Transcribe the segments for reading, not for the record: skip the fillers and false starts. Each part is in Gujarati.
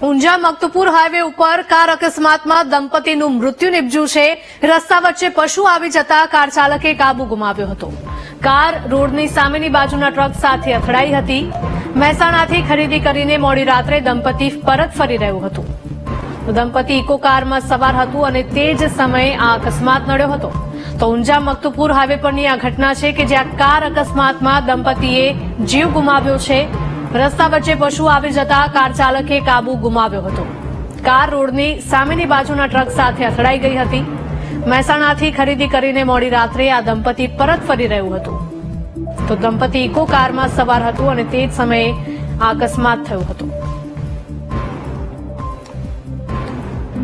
ઊંઝા મક્તપુર હાઈવે ઉપર કાર અકસ્માતમાં દંપતીનું મૃત્યુ નિપજ્યું છે। રસ્તા વચ્ચે પશુ આવી જતા કાર ચાલકે કાબુ ગુમાવ્યો હતો। કાર રોડની સામેની બાજુના ટ્રક સાથે અથડાઈ હતી। મહેસાણાથી ખરીદી કરીને મોડી રાત્રે દંપતી પરત ફરી રહ્યું હતું। દંપતી ઇકો કારમાં સવાર હતું અને તે જ સમયે આ અકસ્માત નડ્યો હતો। તો ઊંઝા મક્તપુર હાઈવે પરની આ ઘટના છે કે જ્યાં કાર અકસ્માતમાં દંપતીએ જીવ ગુમાવ્યો છે। રસ્તા વચ્ચે પશુ આવી જતા કાર ચાલકે કાબુ ગુમાવ્યો હતો। કાર રોડની સામેની બાજુના ટ્રક સાથે અથડાઈ ગઈ હતી। મહેસાણાથી ખરીદી કરીને મોડી રાત્રે આ દંપતી પરત ફરી રહ્યું હતું। તો દંપતી ઇકો કારમાં સવાર હતું અને તે જ સમયે આ અકસ્માત થયો હતો।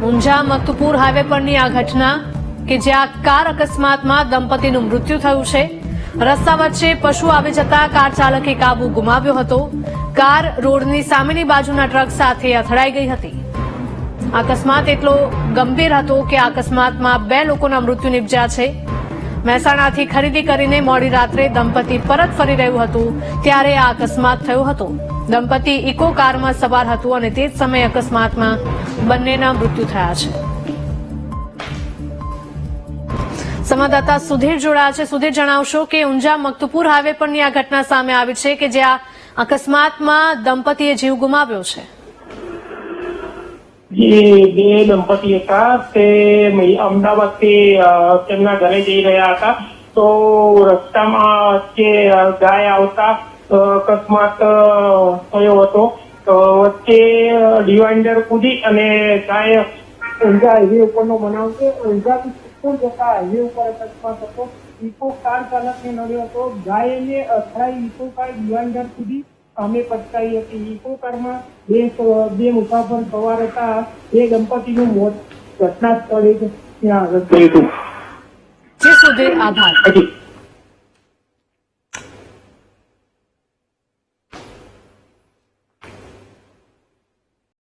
ઊંઝા મક્તપુર હાઈવે પરની આ ઘટના કે જ્યાં કાર અકસ્માતમાં દંપતીનું મૃત્યુ થયું છે। રસ્તા વચ્ચે પશુ આવી જતા કાર ચાલકે કાબુ ગુમાવ્યો હતો। કાર રોડની સામેની બાજુના ટ્રક સાથે અથડાઈ ગઈ હતી। અકસ્માત એટલો ગંભીર હતો કે આ અકસ્માતમાં 2 લોકોના મૃત્યુ નિપજ્યા છે। મહેસાણાથી ખરીદી કરીને મોડી રાત્રે દંપતી પરત ફરી રહ્યું હતું ત્યારે આ અકસ્માત થયો હતો। દંપતી ઇકો કારમાં સવાર હતું અને તે જ સમયે અકસ્માતમાં બંનેના મૃત્યુ થયા છે। સંવાદદાતા સુધીર જોડાયા છે। સુધીર, જણાવશો કે ઊંઝા મક્તપુર હાઈવે પરની આ ઘટના સામે આવી છે કે જ્યાં અકસ્માતમાં દંપતીએ જીવ ગુમાવ્યો છે। બે દંપતી હતા તે અમદાવાદથી તેમના ઘરે જઈ રહ્યા હતા। તો રસ્તામાં વચ્ચે ગાય આવતા અકસ્માત થયો હતો। તો વચ્ચે ડિવાઇડર કૂદી અને ગાય ઊંઝા હાઈવે ઉપરનો બનાવ છે। ઊંઝાથી જતા હાઈવે ઉપર અકસ્માત હતો। ઇકો કાર ચાલકને નડ્યો હતો। ગાયને અથડાઈ ઇકો કાર ડિવાઇડર સુધી અમે પટકાઈ હતી। ઇકો કારમાં બે મુસાફર સવાર હતા। એ દંપતીનું મોત ઘટના સ્થળે ત્યાં આગળ થયું હતું। જી સુધીર, આભાર।